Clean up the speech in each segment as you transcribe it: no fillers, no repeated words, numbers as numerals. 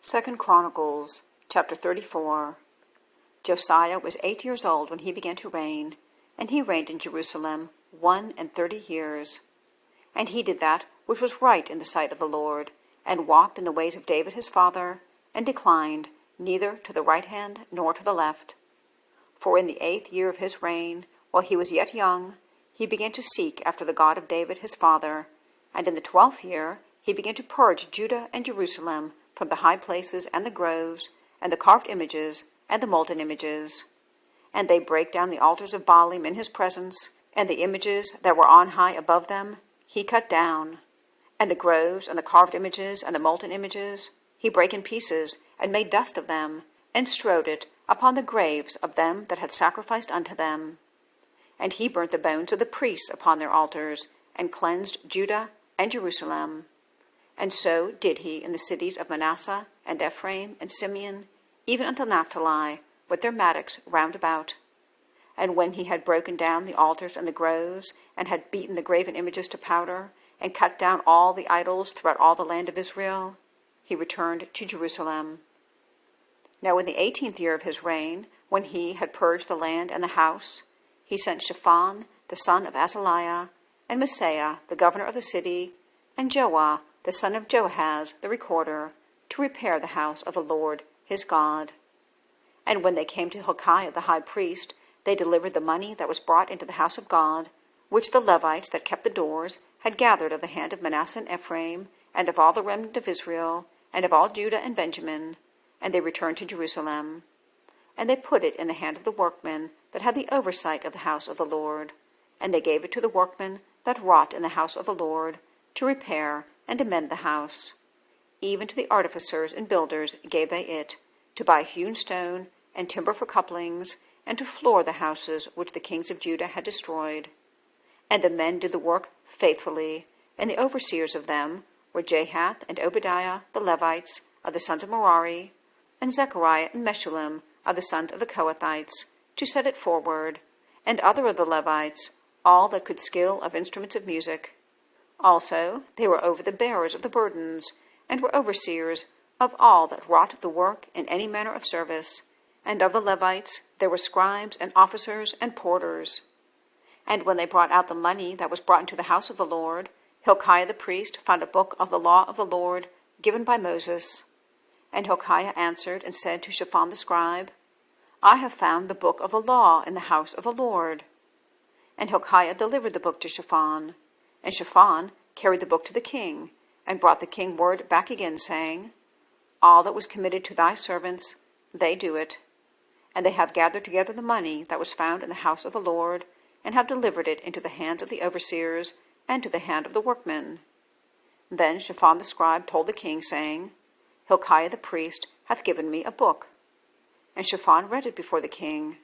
2 Chronicles, chapter 34. Josiah was 8 years old when he began to reign, and he reigned in Jerusalem 31 years. And he did that which was right in the sight of the Lord, and walked in the ways of David his father, and declined neither to the right hand nor to the left. For in the 8th year of his reign, while he was yet young, he began to seek after the God of David his father, and in the 12th year he began to purge Judah and Jerusalem from the high places and the groves, and the carved images, and the molten images. And they brake down the altars of Baalim in his presence, and the images that were on high above them he cut down. And the groves, and the carved images, and the molten images he brake in pieces, and made dust of them, and strowed it upon the graves of them that had sacrificed unto them. And he burnt the bones of the priests upon their altars, and cleansed Judah and Jerusalem. And so did he in the cities of Manasseh, and Ephraim, and Simeon, even unto Naphtali, with their mattocks round about. And when he had broken down the altars and the groves, and had beaten the graven images to powder, and cut down all the idols throughout all the land of Israel, he returned to Jerusalem. Now in the 18th year of his reign, when he had purged the land and the house, he sent Shaphan the son of Azaliah, and Maaseiah the governor of the city, and Joah the son of Joahaz the recorder, to repair the house of the Lord his God. And when they came to Hilkiah the high priest, they delivered the money that was brought into the house of God, which the Levites that kept the doors had gathered of the hand of Manasseh and Ephraim, and of all the remnant of Israel, and of all Judah and Benjamin, and they returned to Jerusalem. And they put it in the hand of the workmen that had the oversight of the house of the Lord, and they gave it to the workmen that wrought in the house of the Lord, to repair and amend the house. Even to the artificers and builders gave they it, to buy hewn stone and timber for couplings, and to floor the houses which the kings of Judah had destroyed. And the men did the work faithfully, and the overseers of them were Jahath and Obadiah the Levites of the sons of Merari, and Zechariah and Meshullam of the sons of the Kohathites, to set it forward, and other of the Levites, all that could skill of instruments of music. Also they were over the bearers of the burdens, and were overseers of all that wrought the work in any manner of service. And of the Levites there were scribes and officers and porters. And when they brought out the money that was brought into the house of the Lord, Hilkiah the priest found a book of the law of the Lord given by Moses. And Hilkiah answered and said to Shaphan the scribe, I have found the book of the law in the house of the Lord. And Hilkiah delivered the book to Shaphan. And Shaphan carried the book to the king, and brought the king word back again, saying, All that was committed to thy servants, they do it. And they have gathered together the money that was found in the house of the Lord, and have delivered it into the hands of the overseers, and to the hand of the workmen. Then Shaphan the scribe told the king, saying, Hilkiah the priest hath given me a book. And Shaphan read it before the king.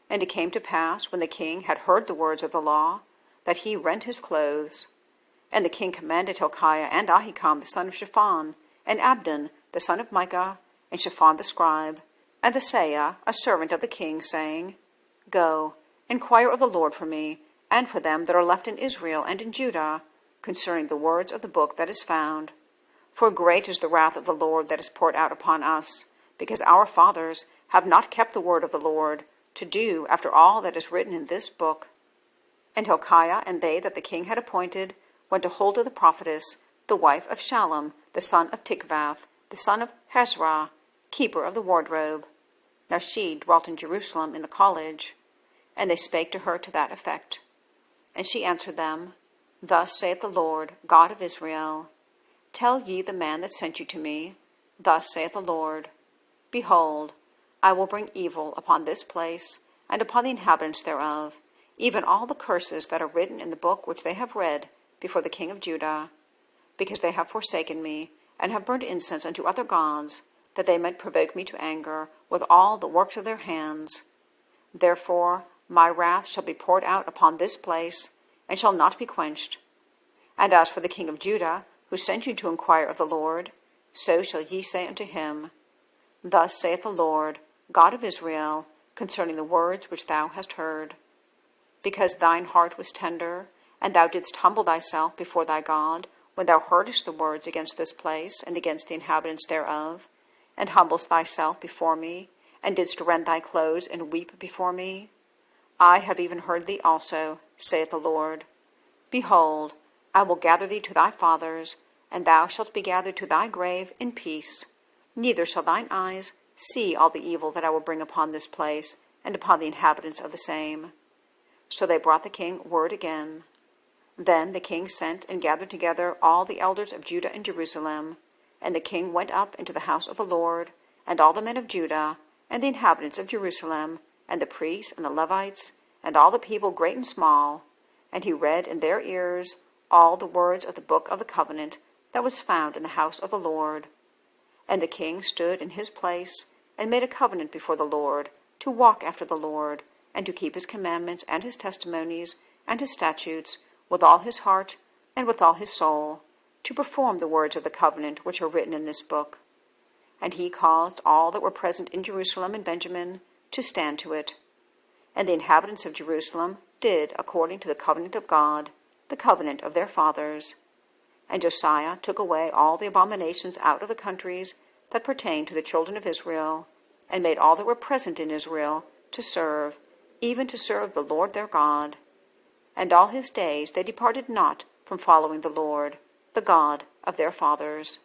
And it came to pass, when the king had heard the words of the law, that he rent his clothes. And the king commanded Hilkiah and Ahikam the son of Shaphan, and Abdon the son of Micah, and Shaphan the scribe, and Asaiah a servant of the king, saying, Go, inquire of the Lord for me, and for them that are left in Israel and in Judah, concerning the words of the book that is found. For great is the wrath of the Lord that is poured out upon us, because our fathers have not kept the word of the Lord, to do after all that is written in this book. And Hilkiah and they that the king had appointed went to Huldah the prophetess, the wife of Shallum, the son of Tikvath, the son of Hezrah, keeper of the wardrobe. Now she dwelt in Jerusalem in the college. And they spake to her to that effect. And she answered them, Thus saith the Lord, God of Israel, Tell ye the man that sent you to me, Thus saith the Lord, Behold, I will bring evil upon this place, and upon the inhabitants thereof, even all the curses that are written in the book which they have read before the king of Judah, because they have forsaken me, and have burned incense unto other gods, that they might provoke me to anger with all the works of their hands. Therefore my wrath shall be poured out upon this place, and shall not be quenched. And as for the king of Judah, who sent you to inquire of the Lord, so shall ye say unto him, Thus saith the Lord, God of Israel, concerning the words which thou hast heard. Because thine heart was tender, and thou didst humble thyself before thy God, when thou heardest the words against this place, and against the inhabitants thereof, and humblest thyself before me, and didst rend thy clothes and weep before me? I have even heard thee also, saith the Lord. Behold, I will gather thee to thy fathers, and thou shalt be gathered to thy grave in peace. Neither shall thine eyes see all the evil that I will bring upon this place, and upon the inhabitants of the same. So they brought the king word again. Then the king sent and gathered together all the elders of Judah and Jerusalem. And the king went up into the house of the Lord, and all the men of Judah, and the inhabitants of Jerusalem, and the priests and the Levites, and all the people great and small. And he read in their ears all the words of the book of the covenant that was found in the house of the Lord. And the king stood in his place, and made a covenant before the Lord, to walk after the Lord, and to keep his commandments and his testimonies and his statutes with all his heart and with all his soul, to perform the words of the covenant which are written in this book. And he caused all that were present in Jerusalem and Benjamin to stand to it. And the inhabitants of Jerusalem did according to the covenant of God, the covenant of their fathers. And Josiah took away all the abominations out of the countries that pertained to the children of Israel, and made all that were present in Israel to serve, even to serve the Lord their God. And all his days they departed not from following the Lord, the God of their fathers.